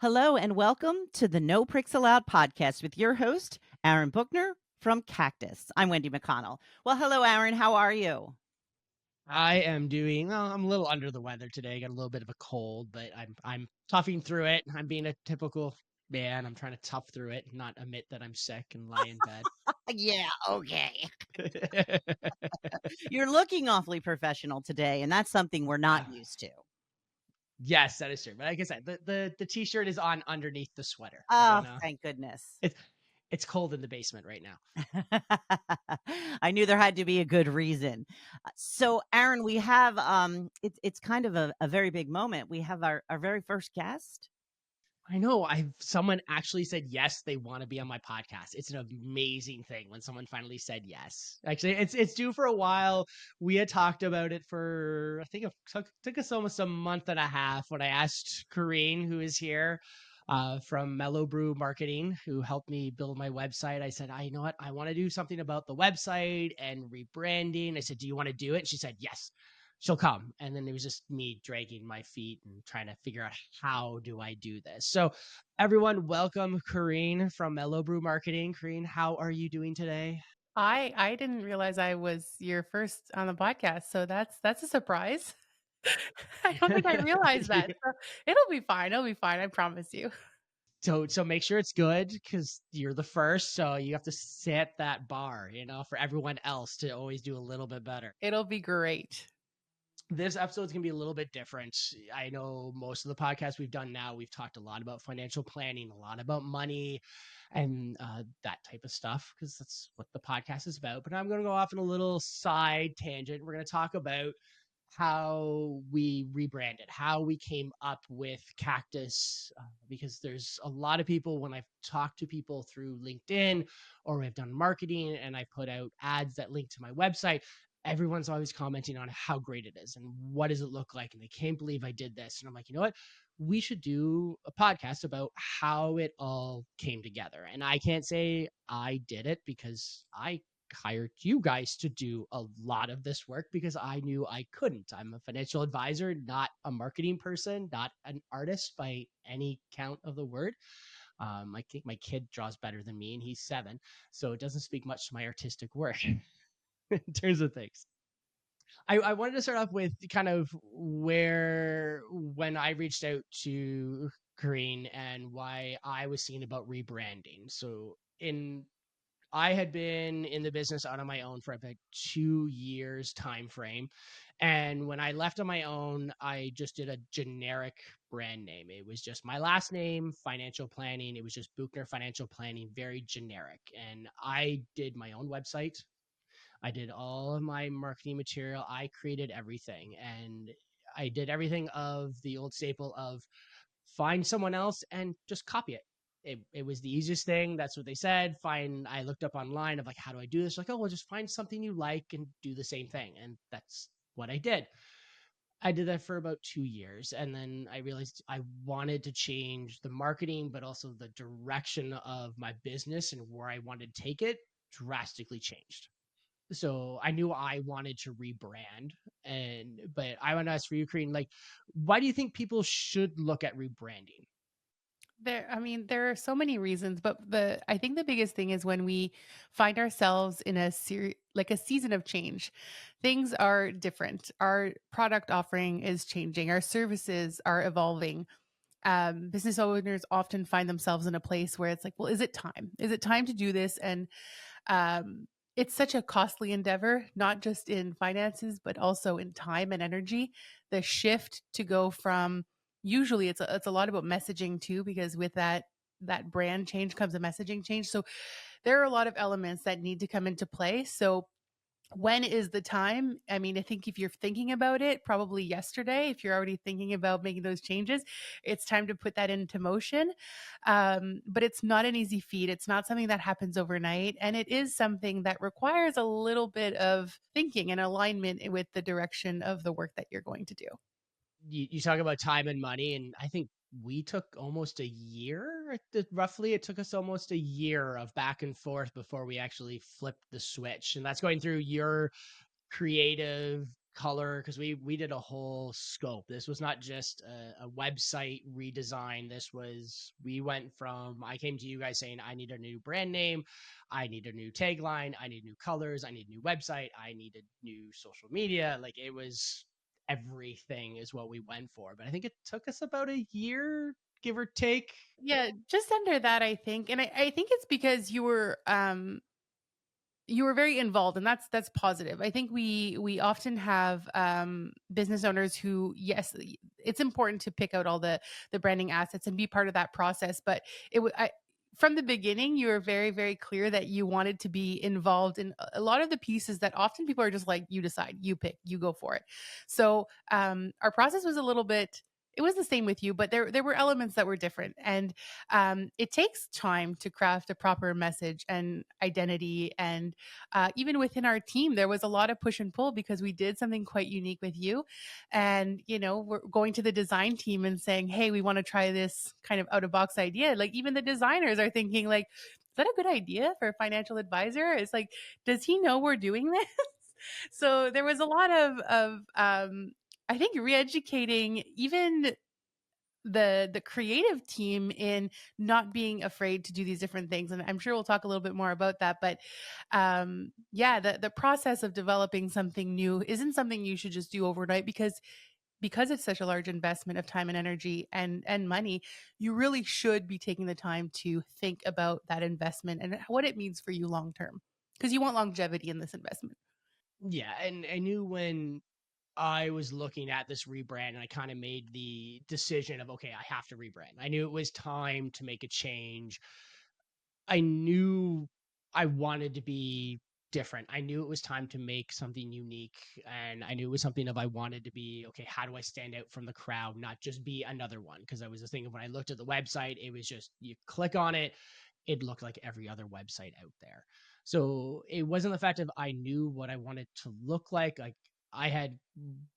Hello and welcome to the No Pricks Allowed podcast with your host, Aaron Buchner from Cactus. I'm Wendy McConnell. Well, hello, Aaron. How are you? I am doing well, I'm a little under the weather today. I got a little bit of a cold, but I'm toughing through it. I'm being a typical man. I'm trying to tough through it, not admit that I'm sick and lie in bed. Yeah, okay. You're looking awfully professional today, and that's something we're not Ah, used to. yes, that is true. But like I said, the t-shirt is on underneath the sweater. Oh, thank goodness. It's it's cold in the basement right now. I knew there had to be a good reason. So, Aaron, we have it's kind of a very big moment. We have our very first guest. I know. I've someone actually said yes, they want to be on my podcast. It's an amazing thing when someone finally said yes. Actually, it's due for a while. We had talked about it for I think it took us almost a month and a half when I asked Karine, who is here, from Mellow Brew Marketing, who helped me build my website. I said, you know what? I want to do something about the website and rebranding. I said, do you want to do it? And she said, yes, she'll come. And then it was just me dragging my feet and trying to figure out how do I do this. So everyone, welcome Karine from Mellow Brew Marketing. Karine, how are you doing today? I didn't realize I was your first on the podcast, so that's a surprise. I don't think I realized that. So it'll be fine. It'll be fine. I promise you. So make sure it's good because you're the first. So you have to set that bar, for everyone else to always do a little bit better. It'll be great. This episode's gonna be a little bit different. I know most of the podcasts we've done now, we've talked a lot about financial planning, a lot about money, and that type of stuff because that's what the podcast is about. But I'm gonna go off on a little side tangent. We're gonna talk about how we rebranded, how we came up with Cactus, because there's a lot of people when I've talked to people through LinkedIn or I've done marketing and I put out ads that link to my website, everyone's always commenting on how great it is and what does it look like and they can't believe I did this. And I'm like, you know what, we should do a podcast about how it all came together. And I can't say I did it because I hired you guys to do a lot of this work because I knew I couldn't. I'm a financial advisor, not a marketing person, not an artist by any count of the word. I think my kid draws better than me and he's 7, so it doesn't speak much to my artistic work in terms of things. I wanted to start off with kind of where when I reached out to Karine and why I was thinking about rebranding. So in I had been in the business out on my own for about 2 years time frame. And when I left on my own, I just did a generic brand name. It was just my last name, financial planning. It was just Buchner Financial Planning, very generic. And I did my own website. I did all of my marketing material. I created everything. And I did everything of the old staple of find someone else and just copy it. It was the easiest thing. That's what they said. Fine. I looked up online of like, how do I do this? Like, oh, well, just find something you like and do the same thing. And that's what I did. I did that for about 2 years. And then I realized I wanted to change the marketing, but also the direction of my business and where I wanted to take it drastically changed. So I knew I wanted to rebrand. But I want to ask for you, Karine, like, why do you think people should look at rebranding? There are so many reasons, but I think the biggest thing is when we find ourselves in like a season of change. Things are different. Our product offering is changing. Our services are evolving. Business owners often find themselves in a place where it's like, well, is it time? Is it time to do this? And um, it's such a costly endeavor, not just in finances, but also in time and energy. The shift to go from usually it's a lot about messaging too, because with that brand change comes a messaging change. So there are a lot of elements that need to come into play. So when is the time? I mean, I think if you're thinking about it, probably yesterday, if you're already thinking about making those changes, it's time to put that into motion. But it's not an easy feat. It's not something that happens overnight. And it is something that requires a little bit of thinking and alignment with the direction of the work that you're going to do. You talk about time and money, and I think we took almost a year, roughly. It took us almost a year of back and forth before we actually flipped the switch. And that's going through your creative color, because we did a whole scope. This was not just a website redesign. We went from, I came to you guys saying I need a new brand name, I need a new tagline, I need new colors, I need a new website, I needed new social media. Like, it was everything is what we went for. But I think it took us about a year, give or take. Yeah, just under that, I think. And I think it's because you were very involved, and that's positive. I think we often have business owners who, yes, it's important to pick out all the branding assets and be part of that process, but from the beginning, you were very, very clear that you wanted to be involved in a lot of the pieces that often people are just like, you decide, you pick, you go for it. So our process was a little bit, it was the same with you, but there were elements that were different. And it takes time to craft a proper message and identity. And even within our team, there was a lot of push and pull because we did something quite unique with you. And, we're going to the design team and saying, hey, we want to try this kind of out of box idea. Like, even the designers are thinking, like, is that a good idea for a financial advisor? It's like, does he know we're doing this? So there was a lot of I think, re-educating even the creative team in not being afraid to do these different things. And I'm sure we'll talk a little bit more about that. But yeah, the process of developing something new isn't something you should just do overnight, because it's such a large investment of time and energy and money. You really should be taking the time to think about that investment and what it means for you long term, because you want longevity in this investment. Yeah, and I knew when I was looking at this rebrand and I kind of made the decision of, okay, I have to rebrand. I knew it was time to make a change. I knew I wanted to be different. I knew it was time to make something unique. And I knew it was something of, I wanted to be, okay, how do I stand out from the crowd, not just be another one? Because I was the thing of, when I looked at the website, it was just, you click on it, it looked like every other website out there. So it wasn't the fact of, I knew what I wanted to look like. Like, I had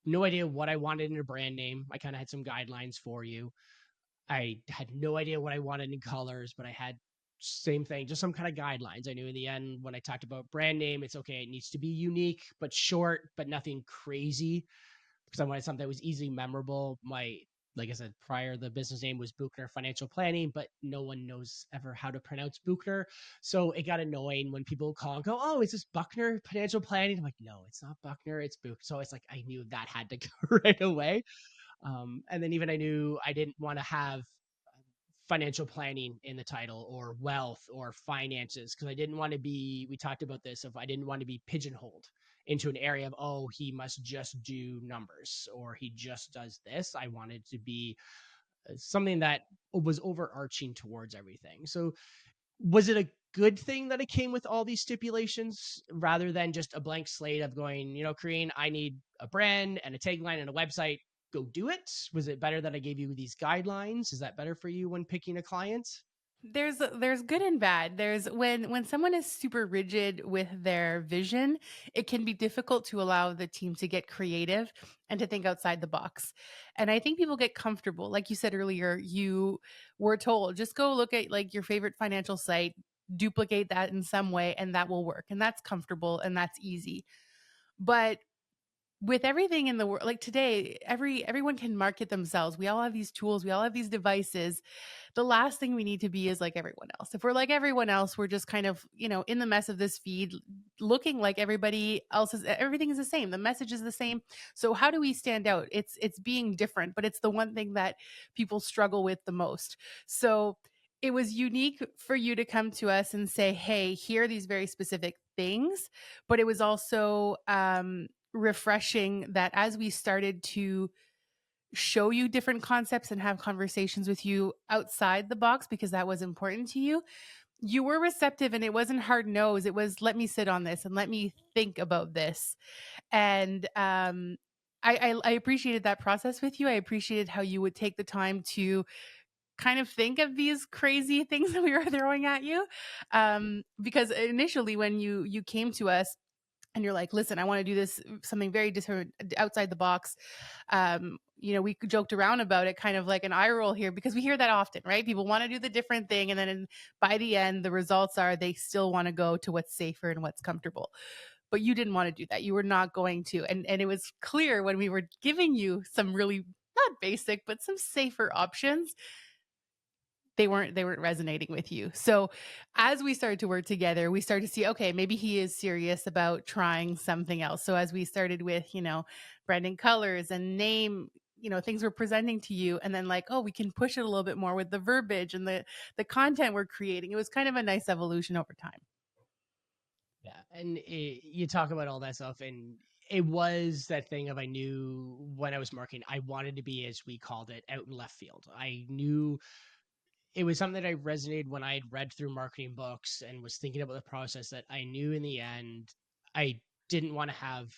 no idea what I wanted in a brand name. I kind of had some guidelines for you. I had no idea what I wanted in colors, but I had, same thing, just some kind of guidelines. I knew in the end, when I talked about brand name, it's okay, it needs to be unique but short, but nothing crazy, because I wanted something that was easily memorable. Like I said prior, the business name was Buchner Financial Planning, but no one knows ever how to pronounce Buchner. So it got annoying when people call and go, "Oh, is this Buchner Financial Planning?" I'm like, "No, it's not Buchner, it's Buchner." So it's like, I knew that had to go right away. And then even I knew I didn't want to have financial planning in the title, or wealth, or finances, because I didn't want to be, we talked about this, if I didn't want to be pigeonholed into an area of, oh, he must just do numbers or he just does this. I wanted to be something that was overarching towards everything. So was it a good thing that it came with all these stipulations rather than just a blank slate of going, Karine, I need a brand and a tagline and a website, go do it? Was it better that I gave you these guidelines? Is that better for you when picking a client? There's good and bad. There's when someone is super rigid with their vision, it can be difficult to allow the team to get creative and to think outside the box. And I think people get comfortable. Like you said earlier, you were told, just go look at like your favorite financial site, duplicate that in some way, and that will work. And that's comfortable and that's easy. But with everything in the world, like today, everyone can market themselves. We all have these tools, we all have these devices. The last thing we need to be is like everyone else. If we're like everyone else, we're just kind of, in the mess of this feed, looking like everybody else is, everything is the same. The message is the same. So how do we stand out? It's being different, but it's the one thing that people struggle with the most. So it was unique for you to come to us and say, hey, here are these very specific things. But it was also refreshing that as we started to show you different concepts and have conversations with you outside the box, because that was important to you, you were receptive, and it wasn't hard no's. It was, let me sit on this and let me think about this. And I appreciated that process with you. I appreciated how you would take the time to kind of think of these crazy things that we were throwing at you. Because initially when you came to us and you're like, listen, I want to do this, something very different, outside the box. We joked around about it, kind of like an eye roll here, because we hear that often, right? People want to do the different thing. And then by the end, the results are they still want to go to what's safer and what's comfortable. but you didn't want to do that. You were not going to. And it was clear when we were giving you some really not basic, but some safer options, they weren't resonating with you. So as we started to work together, we started to see, okay, maybe he is serious about trying something else. So as we started with, branding colors and name, things we're presenting to you, and then like, oh, we can push it a little bit more with the verbiage and the content we're creating. It was kind of a nice evolution over time. Yeah, and you talk about all that stuff, and it was that thing of, I knew when I was marketing, I wanted to be, as we called it, out in left field. I knew it was something that I resonated when I had read through marketing books and was thinking about the process, that I knew in the end I didn't want to have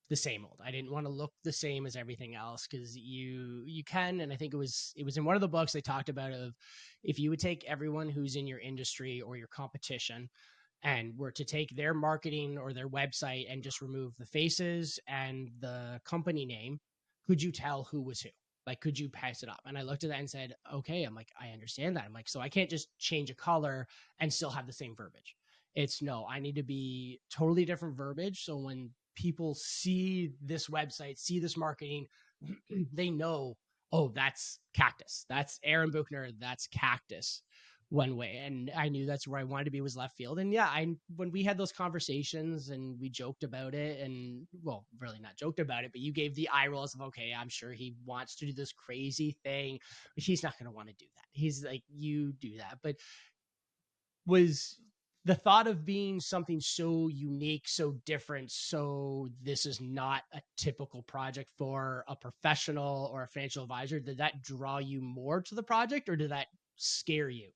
the same old. I didn't want to look the same as everything else, because you can, and I think it was in one of the books they talked about, of if you would take everyone who's in your industry or your competition and were to take their marketing or their website and just remove the faces and the company name, could you tell who was who? Like, could you pass it up? And I looked at that and said, okay, I'm like, I understand that. I'm like, so I can't just change a color and still have the same verbiage. It's no, I need to be totally different verbiage. So when people see this website, see this marketing, they know, oh, that's Cactus. That's Aaron Buchner. That's Cactus one way. And I knew that's where I wanted to be, was left field. And yeah, when we had those conversations and we joked about it, and well, really not joked about it, but you gave the eye rolls of, okay, I'm sure he wants to do this crazy thing, but he's not going to want to do that. He's like, you do that. But was the thought of being something so unique, so different, so this is not a typical project for a professional or a financial advisor, did that draw you more to the project, or did that scare you?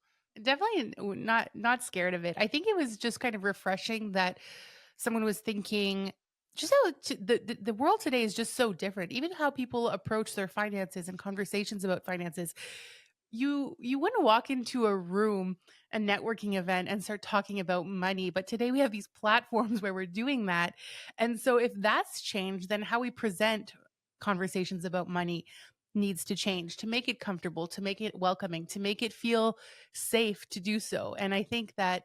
Definitely not scared of it. I think it was just kind of refreshing that someone was thinking just how the world today is just so different. Even how people approach their finances and conversations about finances. You wouldn't walk into a room, a networking event, and start talking about money, but today we have these platforms where we're doing that. And so if that's changed, then how we present conversations about money needs to change to make it comfortable, to make it welcoming, to make it feel safe to do so. And I think that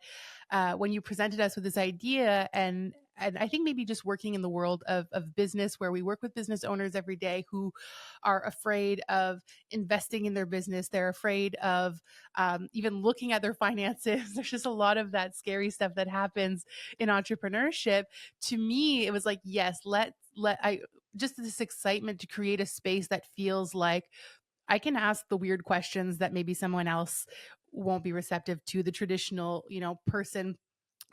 when you presented us with this idea, and I think maybe just working in the world of business, where we work with business owners every day who are afraid of investing in their business. They're afraid of even looking at their finances. There's just a lot of that scary stuff that happens in entrepreneurship. To me, it was like, yes, I just this excitement to create a space that feels like I can ask the weird questions that maybe someone else won't be receptive to. The traditional, person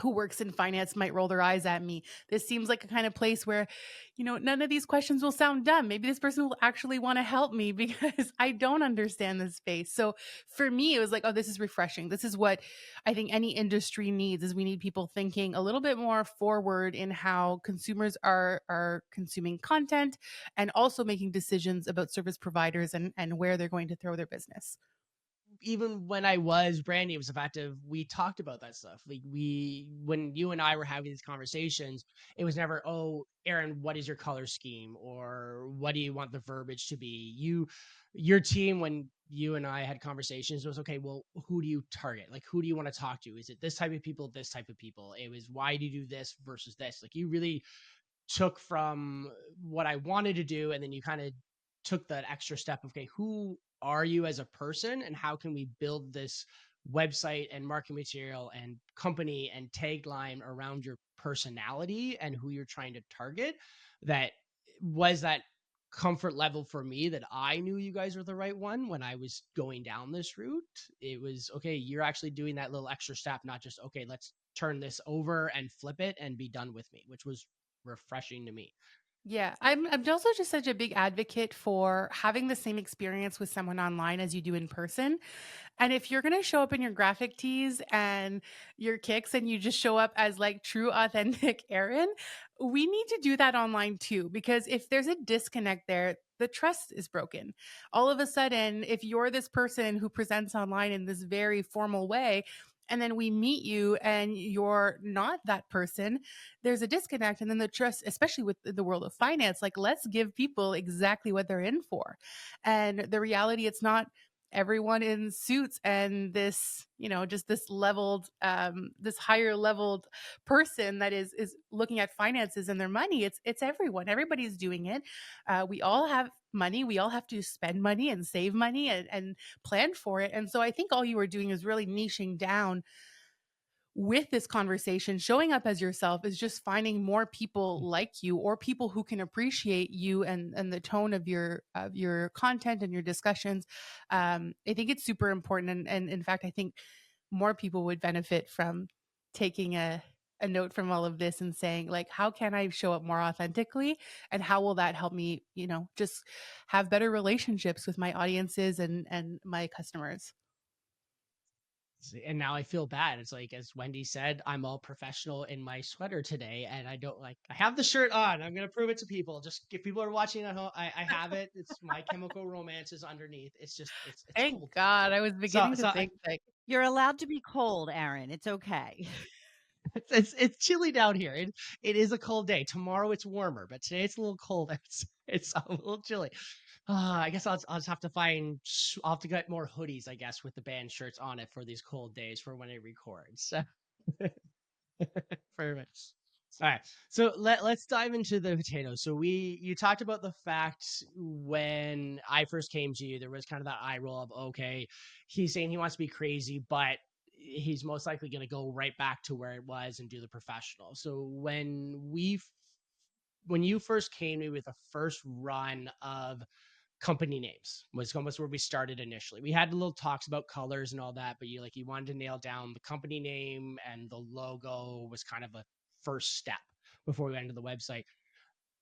who works in finance might roll their eyes at me. This seems like a kind of place where, none of these questions will sound dumb. Maybe this person will actually want to help me because I don't understand this space. So for me, it was like, oh, this is refreshing. This is what I think any industry needs, is we need people thinking a little bit more forward in how consumers are consuming content, and also making decisions about service providers and where they're going to throw their business. Even when I was brand new, it was the fact of, we talked about that stuff. Like, when you and I were having these conversations, it was never, oh, Aaron, what is your color scheme, or what do you want the verbiage to be? Your team, when you and I had conversations, was, okay, well, who do you target? Like, who do you want to talk to? Is it this type of people, this type of people? It was, why do you do this versus this? Like, you really took from what I wanted to do, and then you kind of took that extra step of, okay, who are you as a person, and how can we build this website and marketing material and company and tagline around your personality and who you're trying to target? That was that comfort level for me, that I knew you guys were the right one when I was going down this route. It was, okay, you're actually doing that little extra step, not just, okay, let's turn this over and flip it and be done with me, which was refreshing to me. Yeah, I'm also just such a big advocate for having the same experience with someone online as you do in person. And if you're going to show up in your graphic tees and your kicks, and you just show up as like true, authentic Aaron, we need to do that online too. Because if there's a disconnect there, the trust is broken. All of a sudden, if you're this person who presents online in this very formal way, and then we meet you and you're not that person, there's a disconnect. And then the trust, especially with the world of finance, like, let's give people exactly what they're in for. And the reality, it's not everyone in suits and this, just this leveled, this higher leveled person that is looking at finances and their money. It's everyone. Everybody's doing it. We all have money. We all have to spend money and save money and plan for it. And so I think all you were doing is really niching down with this conversation. Showing up as yourself is just finding more people like you, or people who can appreciate you and the tone of your content and your discussions. I think it's super important, and in fact, I think more people would benefit from taking a note from all of this and saying, like, how can I show up more authentically, and how will that help me, just have better relationships with my audiences and my customers. And now I feel bad. It's like, as Wendy said, I'm all professional in my sweater today, and I don't like. I have the shirt on. I'm gonna prove it to people. Just if people are watching at home, I have it. It's My Chemical Romance is underneath. It's just it's Thank cold. God. I was So beginning to so I, think that. You're allowed to be cold, Aaron. It's okay. it's chilly down here. It is a cold day. Tomorrow it's warmer, but today it's a little cold. It's a little chilly. I guess I'll just have to I'll have to get more hoodies, I guess, with the band shirts on it for these cold days for when it records. Perfect. All right. So let's dive into the potatoes. So you talked about the fact when I first came to you, there was kind of that eye roll of, okay, he's saying he wants to be crazy, but he's most likely going to go right back to where it was and do the professional. So when you first came to me with the first run of company names, was almost where we started initially. We had little talks about colors and all that, but you wanted to nail down the company name, and the logo was kind of a first step before we went to the website.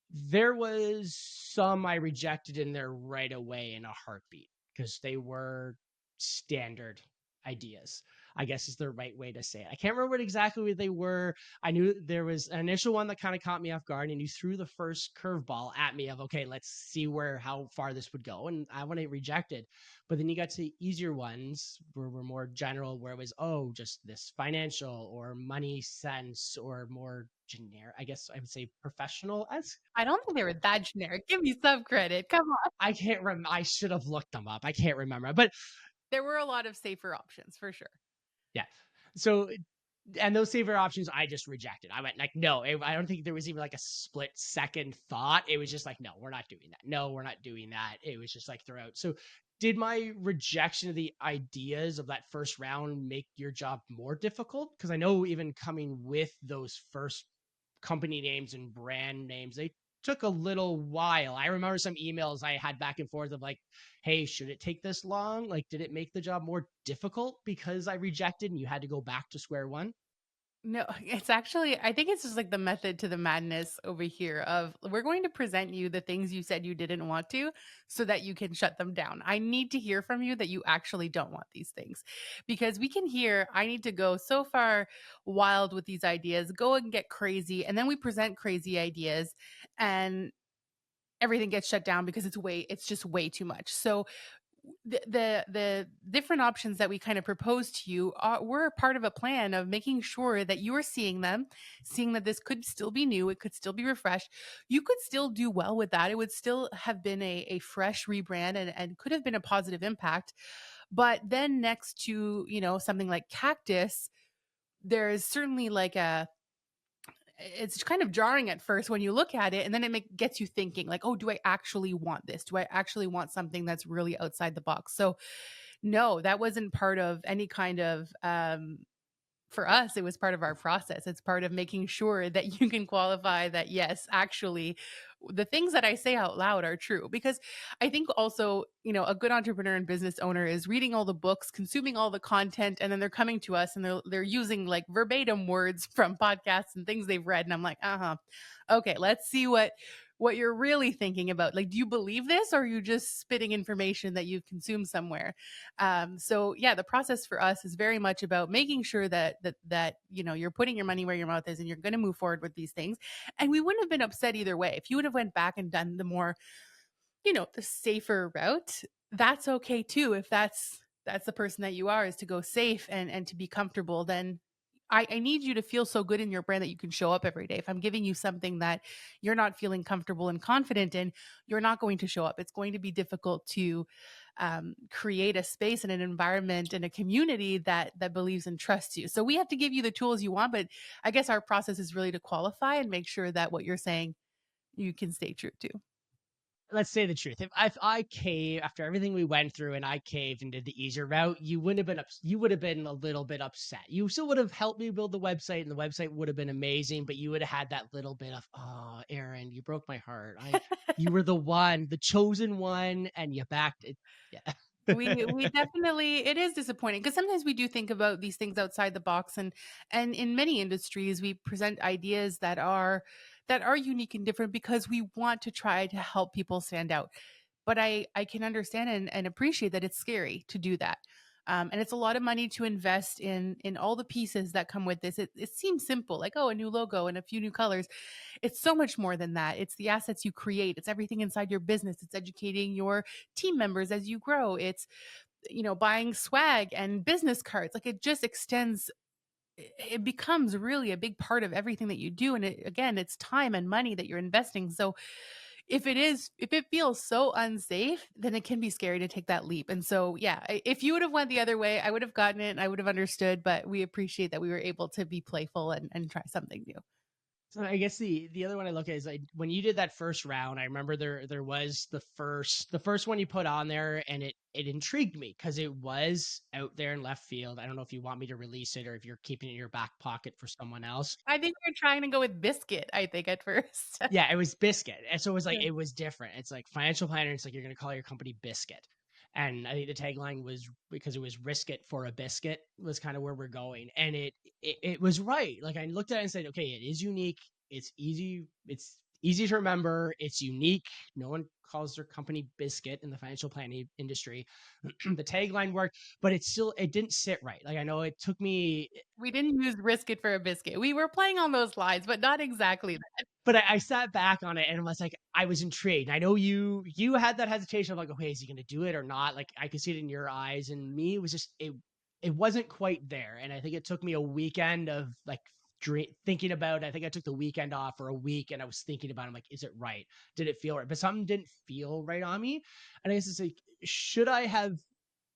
There was some I rejected in there right away in a heartbeat because they were standard ideas, I guess is the right way to say it. I can't remember exactly what they were. I knew there was an initial one that kind of caught me off guard, and you threw the first curveball at me of, okay, let's see how far this would go. And I want to rejected. But then you got to easier ones where were more general, where it was, oh, just this financial or money sense, or more generic, I guess I would say professional as. I don't think they were that generic. Give me some credit. Come on. I can't remember. I should have looked them up. I can't remember. But There were a lot of safer options for sure. yeah. So, and those saver options I just rejected. I went like, no, I don't think there was even like a split second thought. It was just like, no, we're not doing that. No, we're not doing that. It was just like throw out. So did my rejection of the ideas of that first round make your job more difficult? Because I know even coming with those first company names and brand names, they took a little while. I remember some emails I had back and forth of like, hey, should it take this long? Like, did it make the job more difficult because I rejected and you had to go back to square one? No, it's actually, I think it's just like the method to the madness over here of, we're going to present you the things you said you didn't want to so that you can shut them down. I need to hear from you that you actually don't want these things, because we can hear, I need to go so far wild with these ideas, go and get crazy. And then we present crazy ideas and everything gets shut down because it's just way too much. So the different options that we kind of proposed to you were part of a plan of making sure that you are seeing them, seeing that this could still be new, it could still be refreshed, you could still do well with that, it would still have been a fresh rebrand and could have been a positive impact. But then next to, something like Cactus, there is certainly like it's kind of jarring at first when you look at it, and then it gets you thinking like, oh, do I actually want this? Do I actually want something that's really outside the box? So no, that wasn't part of any kind of for us, it was part of our process. It's part of making sure that you can qualify that, yes, actually, the things that I say out loud are true. Because I think also, a good entrepreneur and business owner is reading all the books, consuming all the content, and then they're coming to us and they're using like verbatim words from podcasts and things they've read. And I'm like, okay, let's see what you're really thinking about. Like, do you believe this, or are you just spitting information that you've consumed somewhere? So yeah, the process for us is very much about making sure that you're putting your money where your mouth is, and you're going to move forward with these things. And we wouldn't have been upset either way if you would have went back and done the more, the safer route. That's okay too. If that's the person that you are, is to go safe and to be comfortable, then I need you to feel so good in your brand that you can show up every day. If I'm giving you something that you're not feeling comfortable and confident in, you're not going to show up. It's going to be difficult to create a space and an environment and a community that believes and trusts you. So we have to give you the tools you want, but I guess our process is really to qualify and make sure that what you're saying you can stay true to. Let's say the truth. If I cave after everything we went through and I caved and did the easier route, you wouldn't have been you would have been a little bit upset. You still would have helped me build the website and the website would have been amazing, but you would have had that little bit of, oh, Aaron, you broke my heart. You were the one, the chosen one, and you backed it. Yeah. We definitely, it is disappointing because sometimes we do think about these things outside the box, and in many industries we present ideas that are unique and different because we want to try to help people stand out. But I can understand and appreciate that it's scary to do that. And it's a lot of money to invest in all the pieces that come with this. It seems simple, like, oh, a new logo and a few new colors. It's so much more than that. It's the assets you create. It's everything inside your business. It's educating your team members as you grow. It's, buying swag and business cards. Like, it just extends, it becomes really a big part of everything that you do. And again, it's time and money that you're investing. So if it feels so unsafe, then it can be scary to take that leap. And so, yeah, if you would have went the other way, I would have gotten it and I would have understood, but we appreciate that we were able to be playful and try something new. So I guess the other one I look at is like when you did that first round, I remember there was the first one you put on there and it intrigued me because it was out there in left field. I don't know if you want me to release it or if you're keeping it in your back pocket for someone else. I think we're trying to go with biscuit, I think, at first. Yeah, it was Biscuit. And so it was like Yeah. it was different. It's like financial planner, it's like you're gonna call your company Biscuit. And I think the tagline was because it was risk it for a biscuit was kind of where we're going. And it was right. Like I looked at it and said, okay, it is unique. It's easy to remember. It's unique. No one calls their company Biscuit in the financial planning industry. The tagline worked, but it didn't sit right. Like I know it took me. We didn't use risk it for a biscuit. We were playing on those lines, but not exactly that. But I sat back on it and was like, I was intrigued. I know you had that hesitation of like, okay, is he going to do it or not? Like I could see it in your eyes, and me, it was just it wasn't quite there. And I think it took me a weekend of like thinking about. I think I took the weekend off for a week, and I was thinking about. I'm like, is it right? Did it feel right? But something didn't feel right on me, and I guess it's like, should I have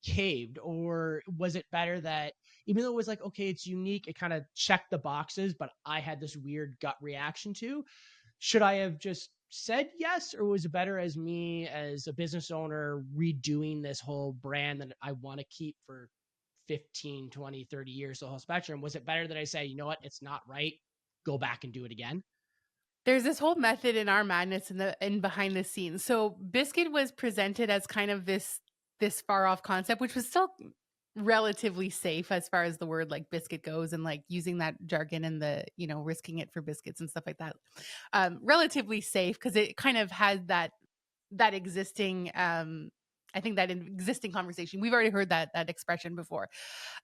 caved, or was it better that even though it was like, okay, it's unique, it kind of checked the boxes, but I had this weird gut reaction to, should I have just said yes, or was it better as me as a business owner redoing this whole brand that I want to keep for 15, 20, 30 years, the whole spectrum? Was it better that I say, you know what, it's not right, go back and do it again? There's this whole method in our madness in behind the scenes. So biscuit was presented as kind of this far off concept, which was still relatively safe as far as the word like biscuit goes, and like using that jargon and the risking it for biscuits and stuff like that. Relatively safe because it kind of had that existing I think that existing conversation. We've already heard that expression before.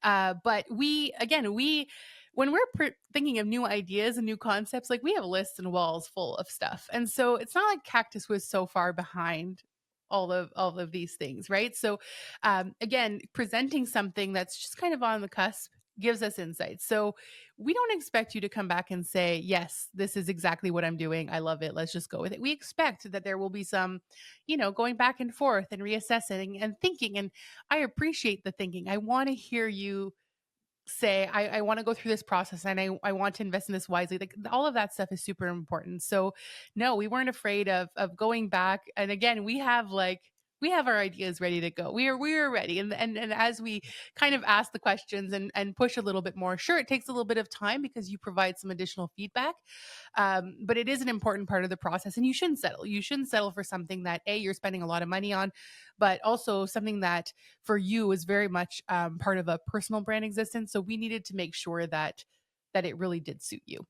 But when we're thinking of new ideas and new concepts, like we have lists and walls full of stuff. And so it's not like Cactus was so far behind all of these things, right? So again, presenting something that's just kind of on the cusp gives us insight. So we don't expect you to come back and say, yes, this is exactly what I'm doing. I love it. Let's just go with it. We expect that there will be some, going back and forth and reassessing and thinking. And I appreciate the thinking. I want to hear you say, I want to go through this process and I want to invest in this wisely. Like all of that stuff is super important. So no, we weren't afraid of going back. And again, we have our ideas ready to go. We are ready. And as we kind of ask the questions and push a little bit more, sure, it takes a little bit of time because you provide some additional feedback. But it is an important part of the process, and you shouldn't settle. You shouldn't settle for something that you're spending a lot of money on, but also something that for you is very much part of a personal brand existence. So we needed to make sure that it really did suit you.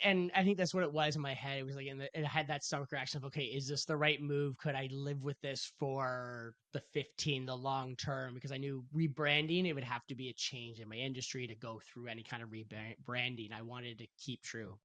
And I think that's what it was in my head. It was like, it had that stomach reaction of, okay, is this the right move? Could I live with this for the long term? Because I knew rebranding, it would have to be a change in my industry to go through any kind of rebranding. I wanted to keep true.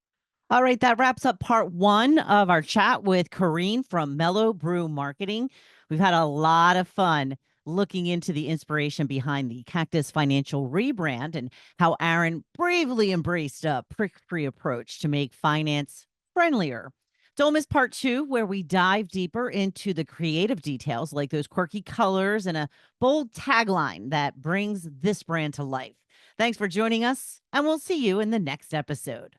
All right, that wraps up part 1 of our chat with Karine from Mellow Brew Marketing. We've had a lot of fun. looking into the inspiration behind the Cactus financial rebrand and how Aaron bravely embraced a prick-free approach to make finance friendlier. Don't miss part 2, where we dive deeper into the creative details like those quirky colors and a bold tagline that brings this brand to life. Thanks for joining us, and we'll see you in the next episode.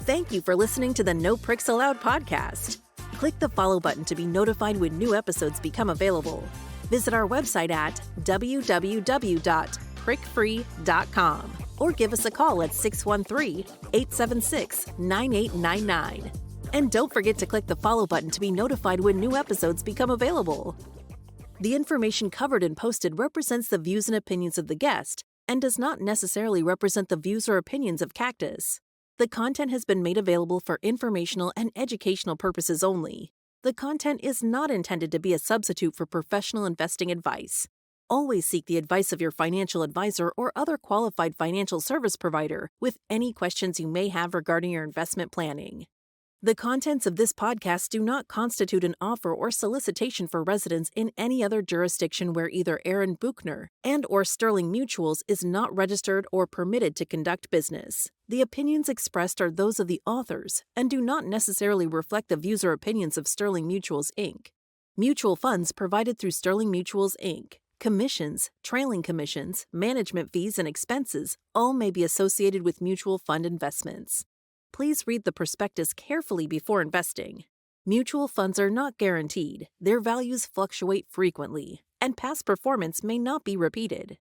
Thank you for listening to the No Pricks Allowed podcast. Click the follow button to be notified when new episodes become available. Visit our website at www.prickfree.com or give us a call at 613-876-9899. And don't forget to click the follow button to be notified when new episodes become available. The information covered and posted represents the views and opinions of the guest and does not necessarily represent the views or opinions of Cactus. The content has been made available for informational and educational purposes only. The content is not intended to be a substitute for professional investing advice. Always seek the advice of your financial advisor or other qualified financial service provider with any questions you may have regarding your investment planning. The contents of this podcast do not constitute an offer or solicitation for residence in any other jurisdiction where either Aaron Buchner and/or Sterling Mutuals is not registered or permitted to conduct business. The opinions expressed are those of the authors and do not necessarily reflect the views or opinions of Sterling Mutuals, Inc. Mutual funds provided through Sterling Mutuals, Inc. Commissions, trailing commissions, management fees, and expenses all may be associated with mutual fund investments. Please read the prospectus carefully before investing. Mutual funds are not guaranteed, their values fluctuate frequently, and past performance may not be repeated.